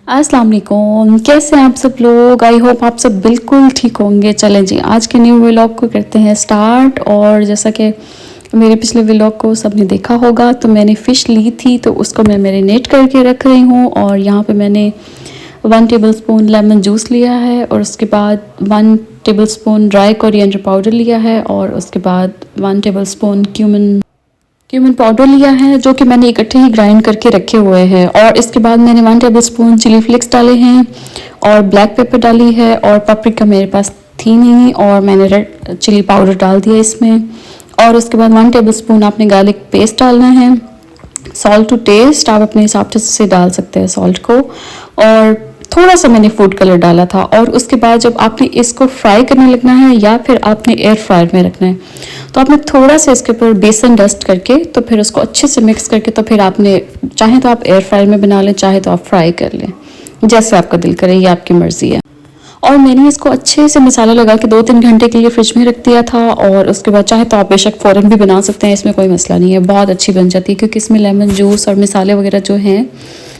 अस्सलाम वालेकुम, कैसे हैं आप सब लोग। आई होप आप सब बिल्कुल ठीक होंगे। चलें जी, आज के न्यू व्लॉग को करते हैं स्टार्ट। और जैसा कि मेरे पिछले व्लॉग को सबने देखा होगा तो मैंने फ़िश ली थी, तो उसको मैं मैरिनेट करके रख रही हूँ। और यहाँ पे मैंने 1 टेबलस्पून लेमन जूस लिया है, और उसके बाद 1 टेबलस्पून ड्राई कोरिएंडर पाउडर लिया है, और उसके बाद 1 टेबलस्पून क्यूमिन पाउडर लिया है, जो कि मैंने इकट्ठे ही ग्राइंड करके रखे हुए हैं। और इसके बाद मैंने 1 टेबलस्पून चिली फ्लेक्स डाले हैं, और ब्लैक पेपर डाली है, और पापरिका मेरे पास थी नहीं, और मैंने रेड चिली पाउडर डाल दिया इसमें। और उसके बाद 1 टेबलस्पून आपने गार्लिक पेस्ट डालना है। सॉल्ट टू टेस्ट, आप अपने हिसाब से डाल सकते हैं सॉल्ट को। और थोड़ा सा मैंने फूड कलर डाला था। और उसके बाद जब आपने इसको फ्राई करने लगना है, या फिर आपने एयर फ्रायर में रखना है, तो आपने थोड़ा सा इसके ऊपर बेसन डस्ट करके, तो फिर उसको अच्छे से मिक्स करके, तो फिर आपने चाहे तो आप एयर फ्रायर में बना लें, चाहे तो आप फ्राई कर लें, जैसे आपका दिल करे, ये आपकी मर्ज़ी है। और मैंने इसको अच्छे से मसाला लगा के 2-3 घंटे के लिए फ्रिज में रख दिया था। और उसके बाद चाहे तो आप बेशक फ़ौरन भी बना सकते हैं, इसमें कोई मसला नहीं है, बहुत अच्छी बन जाती है, क्योंकि इसमें लेमन जूस और मसाले वगैरह जो हैं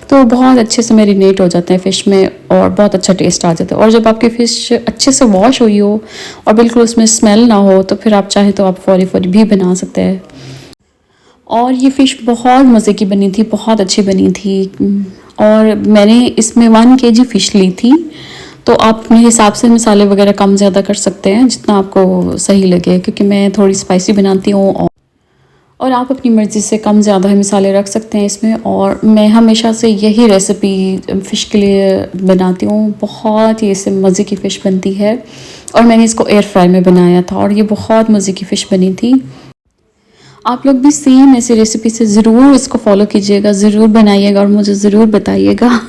तो बहुत अच्छे से मैरिनेट हो जाते हैं फ़िश में, और बहुत अच्छा टेस्ट आ जाता है। और जब आपकी फ़िश अच्छे से वॉश हुई हो और बिल्कुल उसमें स्मेल ना हो, तो फिर आप चाहें तो आप फौरी फौरी भी बना सकते हैं। और ये फ़िश बहुत मज़े की बनी थी, बहुत अच्छी बनी थी। और मैंने इसमें 1 केजी फ़िश ली थी, तो आप अपने हिसाब से मसाले वगैरह कम ज़्यादा कर सकते हैं, जितना आपको सही लगे, क्योंकि मैं थोड़ी स्पाइसी बनाती हूँ। और आप अपनी मर्ज़ी से कम ज़्यादा मसाले रख सकते हैं इसमें। और मैं हमेशा से यही रेसिपी फ़िश के लिए बनाती हूँ, बहुत ही इससे मज़े की फ़िश बनती है। और मैंने इसको एयर फ्राई में बनाया था, और ये बहुत मज़े की फ़िश बनी थी। आप लोग भी सेम ऐसी रेसिपी से ज़रूर इसको फॉलो कीजिएगा, ज़रूर बनाइएगा, और मुझे ज़रूर बताइएगा।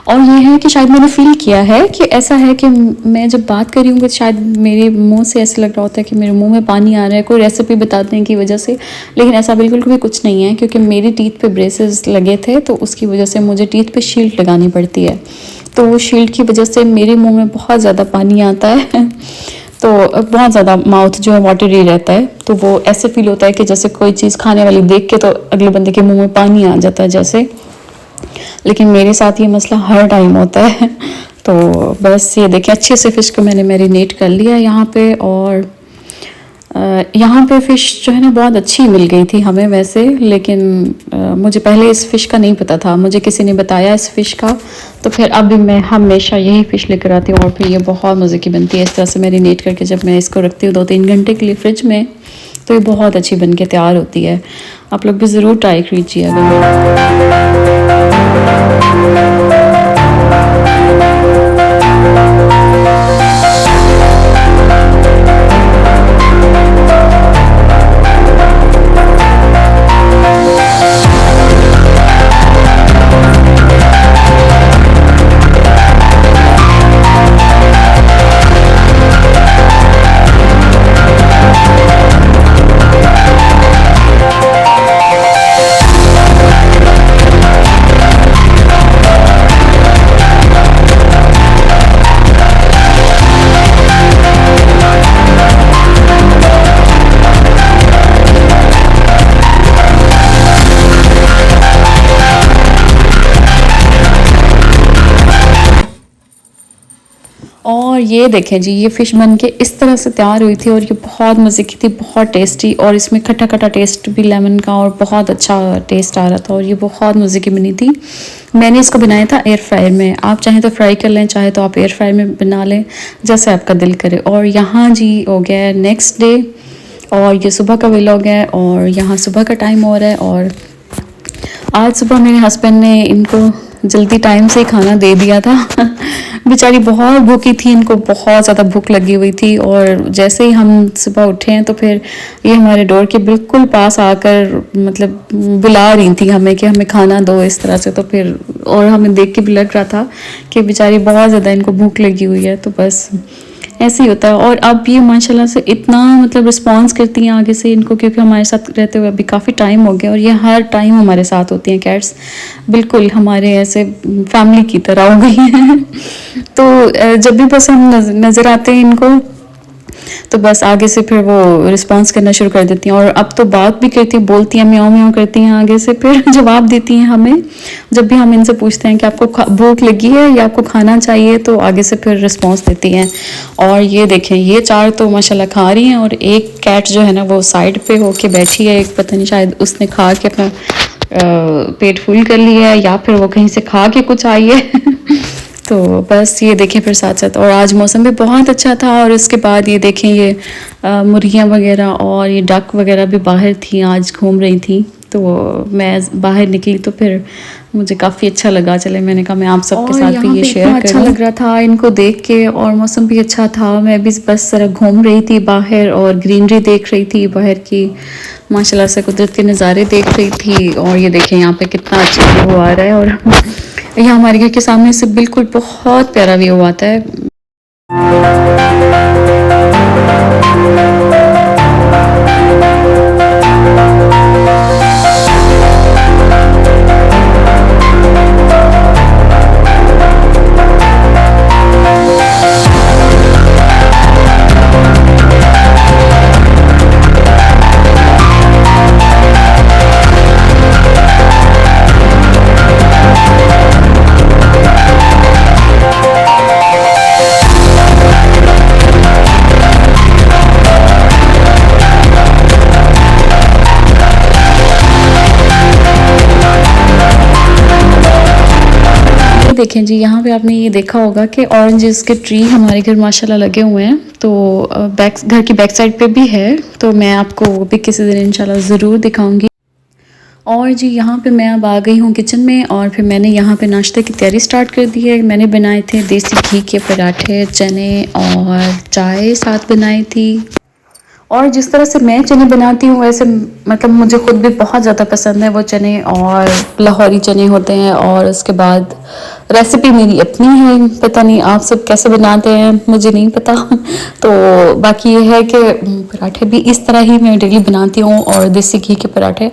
और ये है कि शायद मैंने फ़ील किया है कि ऐसा है कि मैं जब बात कर रही हूँ, तो शायद मेरे मुंह से ऐसा लग रहा होता है कि मेरे मुंह में पानी आ रहा है कोई रेसिपी बताने की वजह से। लेकिन ऐसा बिल्कुल भी कुछ नहीं है, क्योंकि मेरी टीथ पे ब्रेसेस लगे थे, तो उसकी वजह से मुझे टीथ पे शील्ड लगानी पड़ती है। तो वो शील्ड की वजह से मेरे मुँह में बहुत ज़्यादा पानी आता है। तो बहुत ज़्यादा माउथ जो है वाटरी रहता है, तो वो ऐसे फील होता है कि जैसे कोई चीज़ खाने वाली देख के तो अगले बंदे के मुंह में पानी आ जाता है जैसे। लेकिन मेरे साथ ये मसला हर टाइम होता है। तो बस ये देखिए, अच्छे से फ़िश को मैंने मैरिनेट कर लिया यहाँ पे। और यहाँ पे फ़िश जो है ना बहुत अच्छी मिल गई थी हमें वैसे, लेकिन मुझे पहले इस फ़िश का नहीं पता था, मुझे किसी ने बताया इस फ़िश का। तो फिर अब भी मैं हमेशा यही फ़िश लेकर आती हूँ, और फिर ये बहुत मज़े की बनती है इस तरह से मैरिनेट करके। जब मैं इसको रखती हूँ 2-3 घंटे के लिए फ्रिज में, तो ये बहुत अच्छी बन के तैयार होती है। आप लोग भी ज़रूर ट्राई कीजिएगा। और ये देखें जी, ये फ़िश बन के इस तरह से तैयार हुई थी, और ये बहुत मज़े की थी, बहुत टेस्टी। और इसमें खट्टा खट्टा टेस्ट भी लेमन का, और बहुत अच्छा टेस्ट आ रहा था, और ये बहुत मज़े की बनी थी। मैंने इसको बनाया था एयर फ्रायर में, आप चाहें तो फ्राई कर लें, चाहे तो आप एयर फ्रायर में बना लें, जैसे आपका दिल करे। और यहाँ जी हो गया है नेक्स्ट डे, और ये सुबह का व्लॉग है, और यहाँ सुबह का टाइम हो रहा है। और आज सुबह मेरे हस्बैंड ने इनको जल्दी टाइम से ही खाना दे दिया था। बेचारी बहुत भूखी थी, इनको बहुत ज़्यादा भूख लगी हुई थी। और जैसे ही हम सुबह उठे हैं, तो फिर ये हमारे डोर के बिल्कुल पास आकर मतलब बुला रही थी हमें कि हमें खाना दो, इस तरह से। तो फिर और हमें देख के भी लग रहा था कि बेचारी बहुत ज़्यादा इनको भूख लगी हुई है। तो बस ऐसे ही होता है। और अब ये माशाल्लाह से इतना मतलब रिस्पॉन्स करती हैं आगे से इनको, क्योंकि हमारे साथ रहते हुए अभी काफ़ी टाइम हो गया, और ये हर टाइम हमारे साथ होती हैं कैट्स, बिल्कुल हमारे ऐसे फैमिली की तरह हो गई हैं। तो जब भी बस हम नज़र आते हैं इनको, तो बस आगे से फिर वो रिस्पॉन्स करना शुरू कर देती हैं, और अब तो बात भी करती हैं, बोलती हैं, म्याऊं म्याऊं करती हैं, आगे से फिर जवाब देती हैं हमें। जब भी हम इनसे पूछते हैं कि आपको भूख लगी है या आपको खाना चाहिए, तो आगे से फिर रिस्पॉन्स देती हैं। और ये देखें, ये 4 तो माशाल्लाह खा रही हैं, और एक कैट जो है ना वो साइड पे होके बैठी है, एक पता नहीं शायद उसने खा के अपना पेट फुल कर लिया है, या फिर वो कहीं से खा के कुछ आई है तो बस ये देखें फिर साथ साथ। और आज मौसम भी बहुत अच्छा था, और उसके बाद ये देखें, ये मुर्गियाँ वगैरह और ये डक वगैरह भी बाहर थी, आज घूम रही थी। तो मैं बाहर निकली तो फिर मुझे काफ़ी अच्छा लगा, चले मैंने कहा मैं आप सबके साथ भी ये शेयर करूं। अच्छा लग रहा था इनको देख के, और मौसम भी अच्छा था। मैं भी बस जरा घूम रही थी बाहर और ग्रीनरी देख रही थी बाहर की, माशाल्लाह से कुदरत के नज़ारे देख रही थी। और ये देखें यहाँ पे कितना अच्छा व्यू आ रहा है, और यहाँ हमारे घर के सामने से बिल्कुल बहुत प्यारा व्यू आता है। देखें जी, यहाँ पे आपने ये देखा होगा कि ऑरेंजेस के ट्री हमारे घर माशाल्लाह लगे हुए हैं, तो घर की बैक साइड पे भी है, तो मैं आपको वो भी किसी दिन इंशाल्लाह ज़रूर दिखाऊंगी। और जी यहाँ पे मैं अब आ गई हूँ किचन में, और फिर मैंने यहाँ पे नाश्ते की तैयारी स्टार्ट कर दी है। मैंने बनाए थे देसी घी के पराठे, चने और चाय साथ बनाई थी। और जिस तरह से मैं चने बनाती हूँ वैसे मतलब मुझे ख़ुद भी बहुत ज़्यादा पसंद है वो चने, और लाहौरी चने होते हैं। और उसके बाद रेसिपी मेरी अपनी है, पता नहीं आप सब कैसे बनाते हैं, मुझे नहीं पता तो बाकी ये है कि पराठे भी इस तरह ही मैं डेली बनाती हूँ, और देसी घी के पराठे।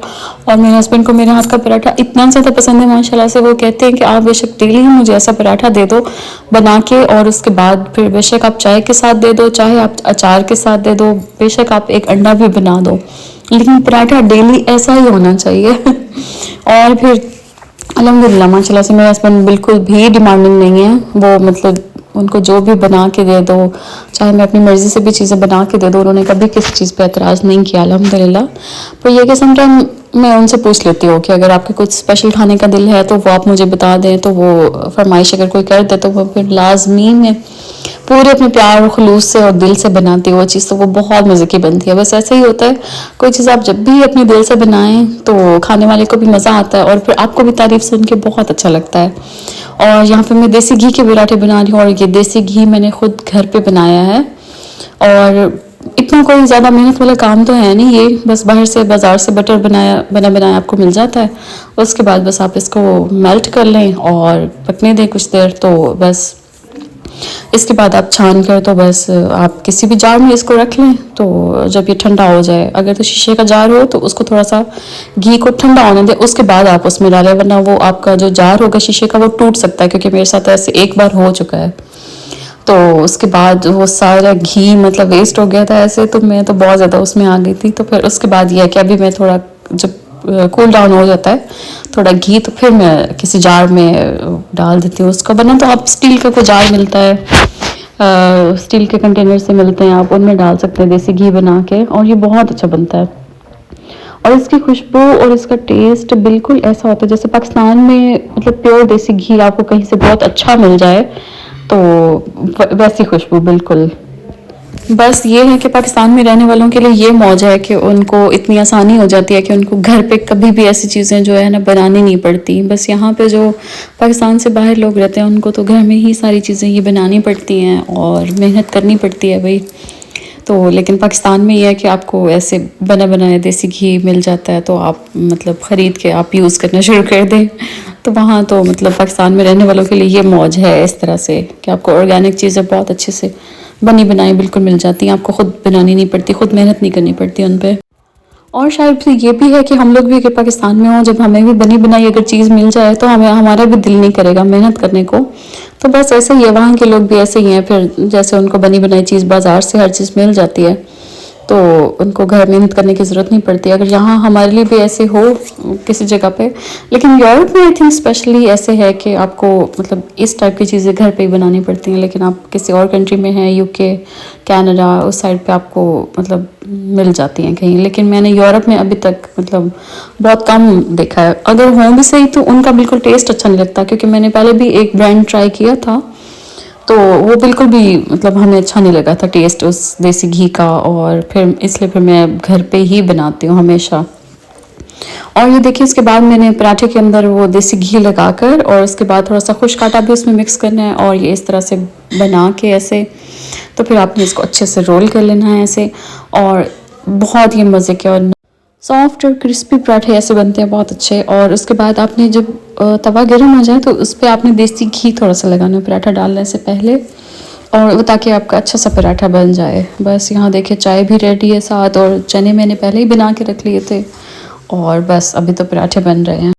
और मेरे हस्बैंड को मेरे हाथ का पराठा इतना ज़्यादा पसंद है माशाल्लाह से, वो कहते हैं कि आप बेशक डेली मुझे ऐसा पराठा दे दो बना के, और उसके बाद फिर बेशक आप चाय के साथ दे दो, चाहे आप अचार के साथ दे दो, बेशक आप एक अंडा भी बना दो, लेकिन पराठा डेली ऐसा ही होना चाहिए और फिर अल्हम्दुलिल्लाह माशाल्लाह से मेरे हस्बैंड बिल्कुल भी डिमांडिंग नहीं है, वो मतलब उनको जो भी बना के दे दो, चाहे मैं अपनी मर्ज़ी से भी चीज़ें बना के दे दो, उन्होंने कभी किसी चीज़ पे एतराज़ नहीं किया अल्हम्दुलिल्लाह। पर यह कि समटाइम मैं उनसे पूछ लेती हूँ कि अगर आपके कुछ स्पेशल खाने का दिल है तो वो आप मुझे बता दें, तो वो फरमाइश अगर कोई कर दे तो वो फिर लाजमी में पूरे अपने प्यार और खुलूस से और दिल से बनाती है वो चीज़, तो वो बहुत मज़े की बनती है। बस ऐसे ही होता है, कोई चीज़ आप जब भी अपने दिल से बनाएं तो खाने वाले को भी मज़ा आता है, और फिर आपको भी तारीफ़ सुन के बहुत अच्छा लगता है। और यहाँ पे मैं देसी घी के पराठे बना रही हूँ, और ये देसी घी मैंने खुद घर पे बनाया है, और इतना कोई ज़्यादा मेहनत वाला काम तो है नहीं, ये बस बाहर से बाज़ार से बटर बना बनाया आपको मिल जाता है। उसके बाद बस आप इसको मेल्ट कर लें और पकने दें कुछ देर, तो बस इसके बाद आप छान कर तो बस आप किसी भी जार में इसको रख लें, तो जब ये ठंडा हो जाए, अगर तो शीशे का जार हो तो उसको थोड़ा सा घी को ठंडा होने दें, उसके बाद आप उसमें डालें, वरना वो आपका जो जार होगा शीशे का वो टूट सकता है, क्योंकि मेरे साथ ऐसे एक बार हो चुका है। तो उसके बाद वो सारा घी मतलब वेस्ट हो गया था ऐसे, तो मैं तो बहुत ज़्यादा उसमें आ गई थी। तो फिर उसके बाद ये है कि अभी मैं थोड़ा जब कूल डाउन हो जाता है थोड़ा घी, तो फिर मैं किसी जार में डाल देती हूँ उसको। बना तो आप स्टील का कोई जार मिलता है, स्टील के कंटेनर से मिलते हैं, आप उनमें डाल सकते हैं देसी घी बना के, और ये बहुत अच्छा बनता है। और इसकी खुशबू और इसका टेस्ट बिल्कुल ऐसा होता है जैसे पाकिस्तान में मतलब प्योर देसी घी आपको कहीं से बहुत अच्छा मिल जाए, तो वैसी खुशबू बिल्कुल। बस ये है कि पाकिस्तान में रहने वालों के लिए ये मौज है कि उनको इतनी आसानी हो जाती है कि उनको घर पे कभी भी ऐसी चीज़ें जो है ना बनानी नहीं पड़ती। बस यहाँ पे जो पाकिस्तान से बाहर लोग रहते हैं उनको तो घर में ही सारी चीज़ें ये बनानी पड़ती हैं और मेहनत करनी पड़ती है भाई। तो लेकिन पाकिस्तान में ये है कि आपको ऐसे बना बनाया देसी घी मिल जाता है, तो आप मतलब ख़रीद के आप यूज़ करना शुरू कर दें। तो वहाँ तो मतलब पाकिस्तान में रहने वालों के लिए ये मौज है इस तरह से कि आपको ऑर्गेनिक चीज़ें बहुत अच्छे से बनी बनाई बिल्कुल मिल जाती हैं, आपको ख़ुद बनानी नहीं पड़ती, ख़ुद मेहनत नहीं करनी पड़ती उन पर। और शायद फिर ये भी है कि हम लोग भी अगर पाकिस्तान में हों, जब हमें भी बनी बनाई अगर चीज़ मिल जाए तो हमें हमारा भी दिल नहीं करेगा मेहनत करने को। तो बस ऐसे ही है, वहाँ के लोग भी ऐसे ही हैं, फिर जैसे उनको बनी बनाई चीज़ बाज़ार से हर चीज़ मिल जाती है तो उनको घर मेहनत करने की ज़रूरत नहीं पड़ती। अगर यहाँ हमारे लिए भी ऐसे हो किसी जगह पे, लेकिन यूरोप में आई थिंक स्पेशली ऐसे है कि आपको मतलब इस टाइप की चीज़ें घर पे ही बनानी पड़ती हैं, लेकिन आप किसी और कंट्री में हैं, यूके, कनाडा, उस साइड पे आपको मतलब मिल जाती हैं कहीं। लेकिन मैंने यूरोप में अभी तक मतलब बहुत कम देखा है। अगर हों भी सही तो उनका बिल्कुल टेस्ट अच्छा नहीं लगता, क्योंकि मैंने पहले भी एक ब्रांड ट्राई किया था तो वो बिल्कुल भी मतलब हमें अच्छा नहीं लगा था टेस्ट उस देसी घी का, और फिर इसलिए फिर मैं घर पे ही बनाती हूँ हमेशा। और ये देखिए इसके बाद मैंने पराठे के अंदर वो देसी घी लगाकर और उसके बाद थोड़ा सा खुश्क आटा भी उसमें मिक्स करना है और ये इस तरह से बना के ऐसे, तो फिर आपने इसको अच्छे से रोल कर लेना है ऐसे। और बहुत ही मज़े के और सॉफ्ट और क्रिस्पी पराठे ऐसे बनते हैं बहुत अच्छे। और उसके बाद आपने जब तवा गर्म हो जाए तो उस पर आपने देसी घी थोड़ा सा लगाना है पराठा डालने से पहले, और वो ताकि आपका अच्छा सा पराठा बन जाए। बस यहाँ देखिए चाय भी रेडी है साथ, और चने मैंने पहले ही बना के रख लिए थे, और बस अभी तो पराठे बन रहे हैं।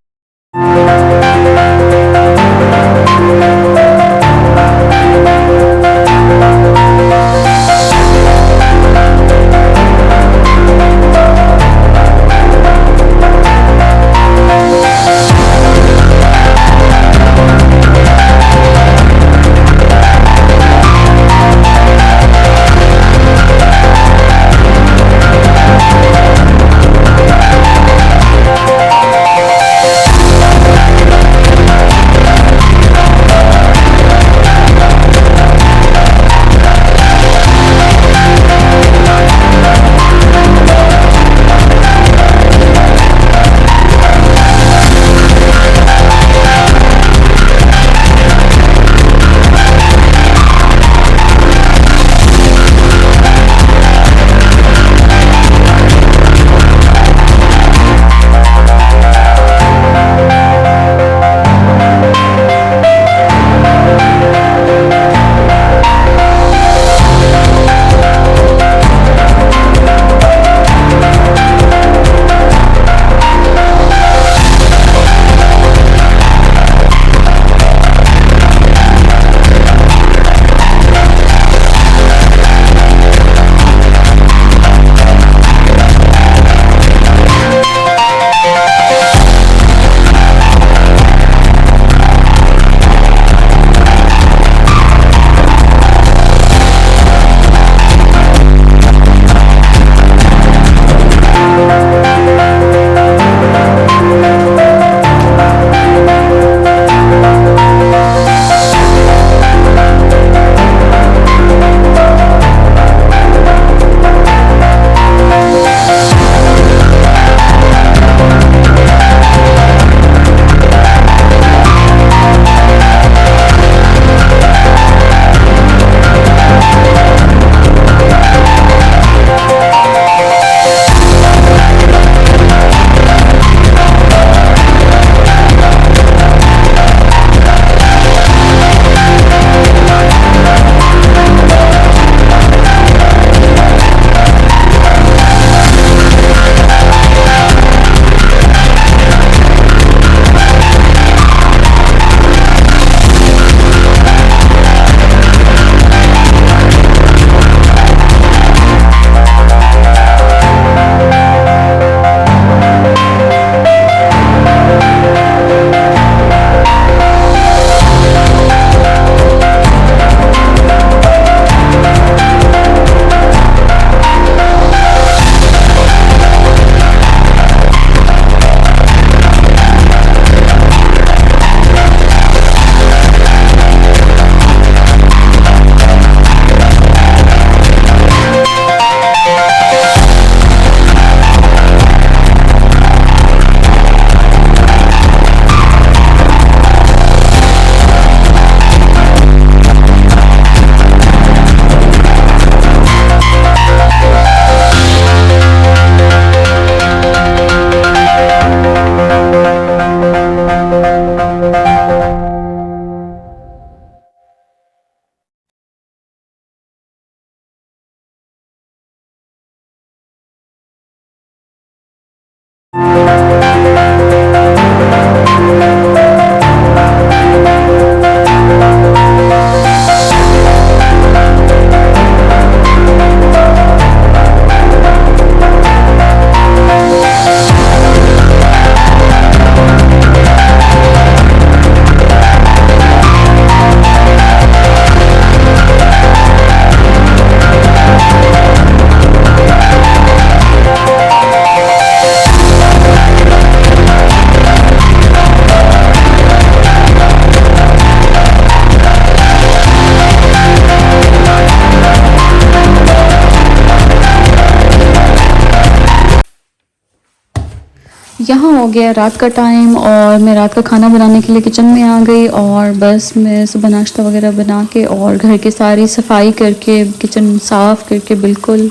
यहाँ हो गया रात का टाइम और मैं रात का खाना बनाने के लिए किचन में आ गई और बस मैं सुबह नाश्ता वगैरह बना के और घर की सारी सफाई करके किचन साफ़ करके बिल्कुल,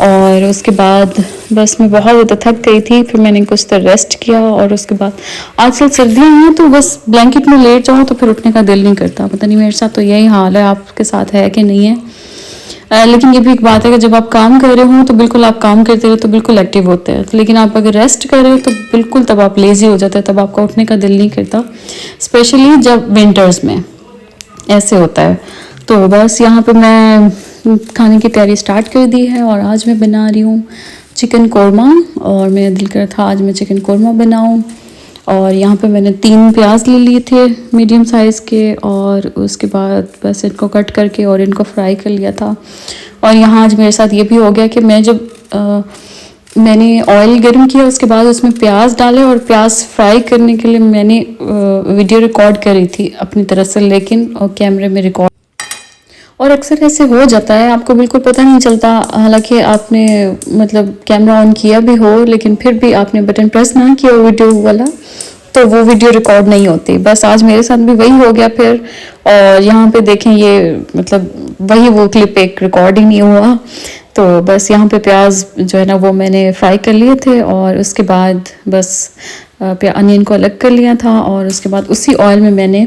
और उसके बाद बस मैं बहुत ज़्यादा थक गई थी। फिर मैंने कुछ देर रेस्ट किया और उसके बाद आजकल सर्दियाँ हैं तो बस ब्लैंकेट में लेट जाओ तो फिर उठने का दिल नहीं करता। पता नहीं मेरे साथ तो यही हाल है, आपके साथ है कि नहीं है। लेकिन ये भी एक बात है कि जब आप काम कर रहे हो तो बिल्कुल आप काम करते रहो तो बिल्कुल एक्टिव होते हैं, लेकिन आप अगर रेस्ट कर रहे हो तो बिल्कुल तब आप लेज़ी हो जाते हैं, तब आपका उठने का दिल नहीं करता, स्पेशली जब विंटर्स में ऐसे होता है। तो बस यहाँ पे मैं खाने की तैयारी स्टार्ट कर दी है और आज मैं बना रही हूँ चिकन कोरमा, और मेरा दिल कर था आज मैं चिकन कोरमा बनाऊँ। और यहाँ पे मैंने 3 प्याज ले लिए थे मीडियम साइज़ के, और उसके बाद बस इनको कट करके और इनको फ्राई कर लिया था। और यहाँ आज मेरे साथ ये भी हो गया कि मैं जब मैंने ऑयल गर्म किया उसके बाद उसमें प्याज डाले और प्याज फ्राई करने के लिए मैंने वीडियो रिकॉर्ड करी थी अपनी तरफ से, लेकिन कैमरे में रिकॉर्ड, और अक्सर ऐसे हो जाता है आपको बिल्कुल पता नहीं चलता, हालांकि आपने मतलब कैमरा ऑन किया भी हो लेकिन फिर भी आपने बटन प्रेस ना किया वीडियो वाला तो वो वीडियो रिकॉर्ड नहीं होती। बस आज मेरे साथ भी वही हो गया फिर, और यहाँ पे देखें ये मतलब वही वो क्लिप एक रिकॉर्ड ही नहीं हुआ। तो बस यहाँ पे प्याज जो है ना वो मैंने फ्राई कर लिए थे और उसके बाद बस अनियन को अलग कर लिया था, और उसके बाद उसी ऑयल में मैंने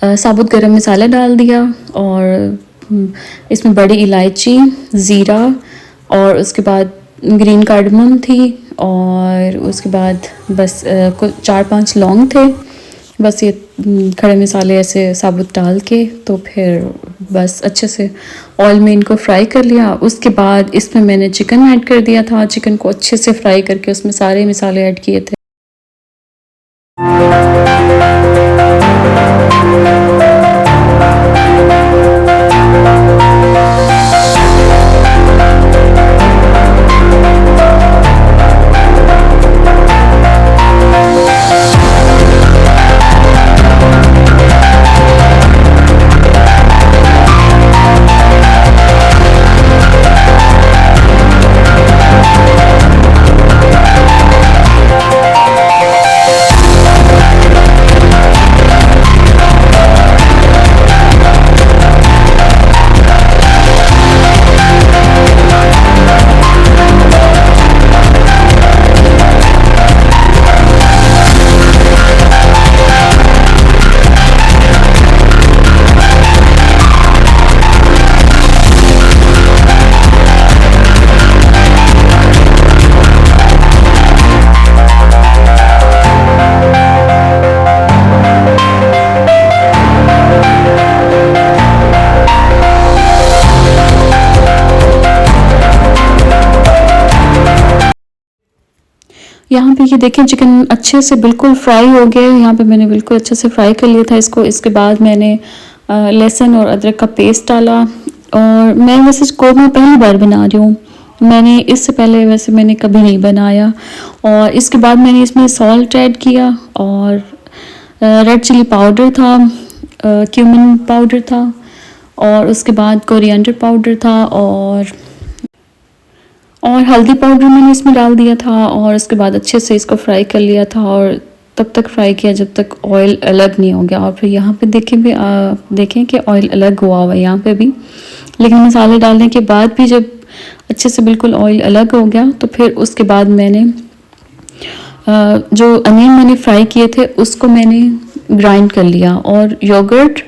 साबुत गरम मसाला डाल दिया, और इसमें बड़ी इलायची, ज़ीरा, और उसके बाद ग्रीन कार्डमम थी, और उसके बाद बस कुछ 4-5 लौंग थे। बस ये खड़े मसाले ऐसे साबुत डाल के तो फिर बस अच्छे से ऑयल में इनको फ्राई कर लिया। उसके बाद इसमें मैंने चिकन ऐड कर दिया था, चिकन को अच्छे से फ्राई करके उसमें सारे मसाले ऐड किए थे। यहाँ पे ये देखें चिकन अच्छे से बिल्कुल फ्राई हो गया है। यहाँ पे मैंने बिल्कुल अच्छे से फ्राई कर लिया था इसको। इसके बाद मैंने लहसुन और अदरक का पेस्ट डाला, और मैं वैसे कोरमा पहली बार बना रही हूँ, मैंने इससे पहले वैसे मैंने कभी नहीं बनाया। और इसके बाद मैंने इसमें सॉल्ट ऐड किया, और रेड चिली पाउडर था, क्यूमिन पाउडर था, और उसके बाद कोरिएंडर पाउडर था, और हल्दी पाउडर मैंने इसमें डाल दिया था। और उसके बाद अच्छे से इसको फ्राई कर लिया था, और तब तक फ्राई किया जब तक ऑयल अलग नहीं हो गया। और फिर यहाँ पे देखें कि ऑयल अलग हुआ है यहाँ पे भी, लेकिन मसाले डालने के बाद भी जब अच्छे से बिल्कुल ऑयल अलग हो गया तो फिर उसके बाद मैंने जो अनियन मैंने फ्राई किए थे उसको मैंने ग्राइंड कर लिया, और योगर्ट,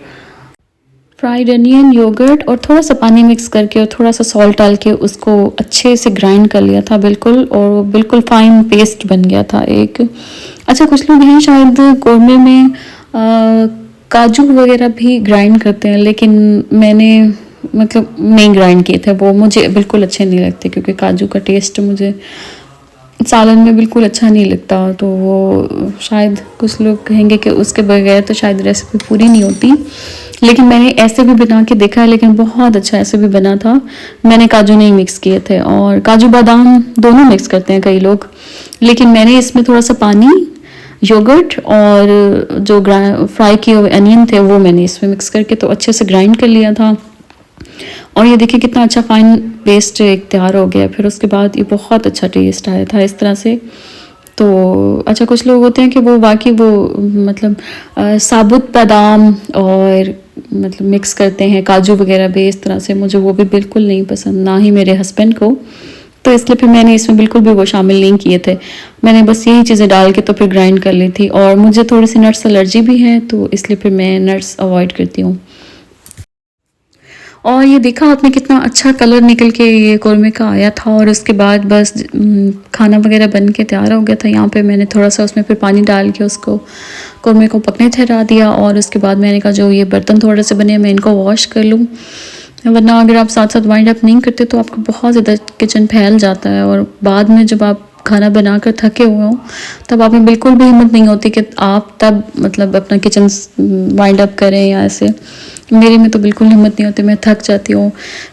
फ्राइड अनियन, योगर्ट और थोड़ा सा पानी मिक्स करके और थोड़ा सा सॉल्ट डाल के उसको अच्छे से ग्राइंड कर लिया था बिल्कुल, और वो बिल्कुल फाइन पेस्ट बन गया था एक। अच्छा, कुछ लोग हैं शायद कोरमे में काजू वगैरह भी ग्राइंड करते हैं, लेकिन मैंने मतलब नहीं ग्राइंड किए थे, वो मुझे बिल्कुल अच्छे नहीं लगते, क्योंकि काजू का टेस्ट मुझे सालन में बिल्कुल अच्छा नहीं लगता। तो वो शायद कुछ लोग कहेंगे कि उसके बगैर तो शायद रेसिपी पूरी नहीं होती, लेकिन मैंने ऐसे भी बना के देखा है, लेकिन बहुत अच्छा ऐसे भी बना था। मैंने काजू नहीं मिक्स किए थे, और काजू बादाम दोनों मिक्स करते हैं कई लोग, लेकिन मैंने इसमें थोड़ा सा पानी, योगर्ट और जो फ्राई किए हुए अनियन थे वो मैंने इसमें मिक्स करके तो अच्छे से ग्राइंड कर लिया था। और ये देखिए कितना अच्छा फाइन पेस्ट एक तैयार हो गया। फिर उसके बाद ये बहुत अच्छा टेस्ट आया था इस तरह से। तो अच्छा, कुछ लोग होते हैं कि वो बाकी वो मतलब साबुत बादाम और मतलब मिक्स करते हैं काजू वगैरह भी इस तरह से, मुझे वो भी बिल्कुल नहीं पसंद, ना ही मेरे हस्बैंड को। तो इसलिए फिर मैंने इसमें बिल्कुल भी वो शामिल नहीं किए थे। मैंने बस यही चीज़ें डाल के तो फिर ग्राइंड कर ली थी, और मुझे थोड़ी सी नट्स एलर्जी भी है तो इसलिए फिर मैं नट्स अवॉइड करती हूँ। और ये देखा आपने कितना अच्छा कलर निकल के ये कौरमे का आया था, और उसके बाद बस खाना वगैरह बन के तैयार हो गया था। यहाँ पे मैंने थोड़ा सा उसमें फिर पानी डाल के उसको कौरमे को पकने ठहरा दिया, और उसके बाद मैंने कहा जो ये बर्तन थोड़े से बने मैं इनको वॉश कर लूँ, वरना अगर आप साथ साथ वाइंड अप नहीं करते तो आपको बहुत ज़्यादा किचन फैल जाता है, और बाद में जब आप खाना बनाकर थके हुए हो तब आप में बिल्कुल भी हिम्मत नहीं होती कि आप तब मतलब अपना किचन वाइंड अप करें या ऐसे। मेरे में तो बिल्कुल हिम्मत नहीं होती, मैं थक जाती हूँ।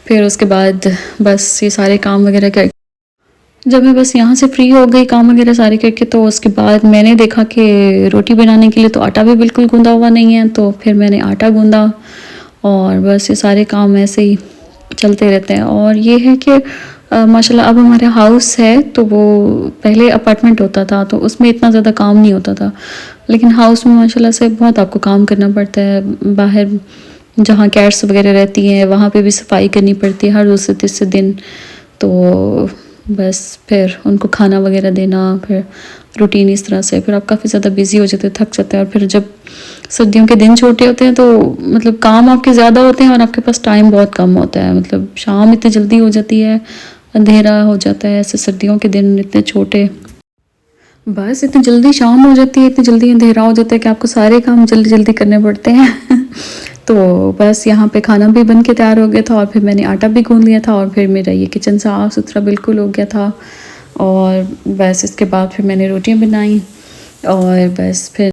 फिर उसके बाद बस ये सारे काम वगैरह कर, जब मैं बस यहाँ से फ्री हो गई काम वगैरह सारे करके, तो उसके बाद मैंने देखा कि रोटी बनाने के लिए तो आटा भी बिल्कुल गूंदा हुआ नहीं है, तो फिर मैंने आटा गूंदा, और बस ये सारे काम ऐसे ही चलते रहते हैं। और ये है कि माशाल्लाह अब हमारा हाउस है, तो वो पहले अपार्टमेंट होता था तो उसमें इतना ज़्यादा काम नहीं होता था, लेकिन हाउस में माशाल्लाह से बहुत आपको काम करना पड़ता है। बाहर जहाँ कैट्स वगैरह रहती हैं वहाँ पे भी सफाई करनी पड़ती है हर दूसरे तीसरे दिन, तो बस फिर उनको खाना वगैरह देना, फिर रूटीन इस तरह से फिर आप काफ़ी ज़्यादा बिजी हो जाते हैं, थक जाते हैं। और फिर जब सर्दियों के दिन छोटे होते हैं तो मतलब काम आपके ज़्यादा होते हैं और आपके पास टाइम बहुत कम होता है, मतलब शाम इतनी जल्दी हो जाती है, अंधेरा हो जाता है, ऐसे सर्दियों के दिन इतने छोटे, बस इतनी जल्दी शाम हो जाती है, इतनी जल्दी अंधेरा हो जाता है कि आपको सारे काम जल्दी जल्दी करने पड़ते हैं तो बस यहाँ पे खाना भी बन के तैयार हो गया था, और फिर मैंने आटा भी गूंद लिया था, और फिर मेरा ये किचन साफ़ सुथरा बिल्कुल हो गया था। और बस इसके बाद फिर मैंने रोटियाँ बनाई, और बस फिर